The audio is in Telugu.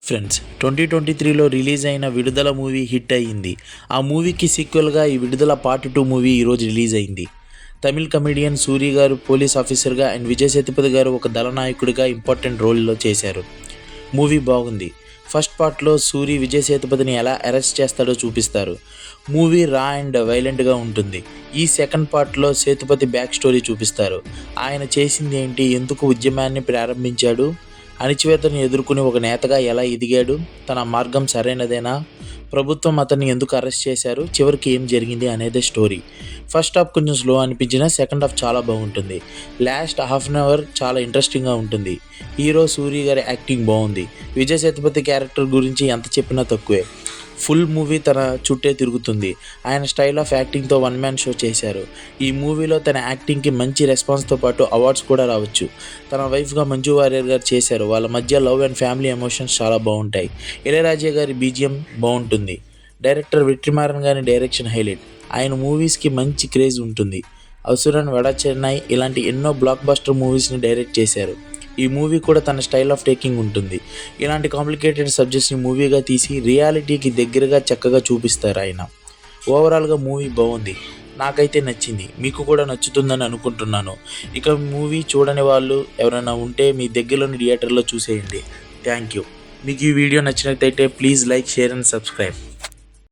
ఫ్రెండ్స్ 2023లో రిలీజ్ అయిన విడుదల మూవీ హిట్ అయ్యింది. ఆ మూవీకి సీక్వెల్గా ఈ విడుదల పార్ట్ 2 మూవీ ఈరోజు రిలీజ్ అయింది. తమిళ్ కమెడియన్ సూరి గారు పోలీస్ ఆఫీసర్గా అండ్ విజయ్ సేతుపతి గారు ఒక దళనాయకుడిగా ఇంపార్టెంట్ రోల్లో చేశారు. మూవీ బాగుంది. ఫస్ట్ పార్ట్లో సూరి విజయ్ సేతుపతిని ఎలా అరెస్ట్ చేస్తాడో చూపిస్తారు. మూవీ రా అండ్ వైలెంట్గా ఉంటుంది. ఈ సెకండ్ పార్ట్లో సేతుపతి బ్యాక్ స్టోరీ చూపిస్తారు. ఆయన చేసింది ఏంటి, ఎందుకు ఉద్యమాన్ని ప్రారంభించాడు, అణిచివేతను ఎదుర్కొని ఒక నేతగా ఎలా ఎదిగాడు, తన మార్గం సరైనదేనా, ప్రభుత్వం అతన్ని ఎందుకు అరెస్ట్ చేశారు, చివరికి ఏం జరిగింది అనేదే స్టోరీ. ఫస్ట్ హాఫ్ కొంచెం స్లో అనిపించినా సెకండ్ హాఫ్ చాలా బాగుంటుంది. లాస్ట్ హాఫ్ అన్ అవర్ చాలా ఇంట్రెస్టింగ్గా ఉంటుంది. హీరో సూరి గారి యాక్టింగ్ బాగుంది. విజయ్ సేతుపతి క్యారెక్టర్ గురించి ఎంత చెప్పినా తక్కువే. ఫుల్ మూవీ తన చుట్టే తిరుగుతుంది. ఆయన స్టైల్ ఆఫ్ యాక్టింగ్తో వన్ మ్యాన్ షో చేశారు. ఈ మూవీలో తన యాక్టింగ్కి మంచి రెస్పాన్స్తో పాటు అవార్డ్స్ కూడా రావచ్చు. తన వైఫ్గా మంజు వారియర్ గారు చేశారు. వాళ్ళ మధ్య లవ్ అండ్ ఫ్యామిలీ ఎమోషన్స్ చాలా బాగుంటాయి. ఇళయరాజా గారి బీజిఎం బాగుంటుంది. డైరెక్టర్ వెట్రిమారన్ గారి డైరెక్షన్ హైలైట్. ఆయన మూవీస్కి మంచి క్రేజ్ ఉంటుంది. అసురన్, వడ చెన్నై ఇలాంటి ఎన్నో బ్లాక్ బస్టర్ మూవీస్ని డైరెక్ట్ చేశారు. ఈ మూవీ కూడా తన స్టైల్ ఆఫ్ టేకింగ్ ఉంటుంది. ఇలాంటి కాంప్లికేటెడ్ సబ్జెక్ట్స్ని మూవీగా తీసి రియాలిటీకి దగ్గరగా చక్కగా చూపిస్తారు ఆయన. ఓవరాల్గా మూవీ బాగుంది. నాకైతే నచ్చింది. మీకు కూడా నచ్చుతుందని అనుకుంటున్నాను. ఇక మూవీ చూడని వాళ్ళు ఎవరైనా ఉంటే మీ దగ్గరలోని థియేటర్లో చూసేయండి. Thank you. మీకు ఈ వీడియో నచ్చినట్లయితే please like, share and subscribe.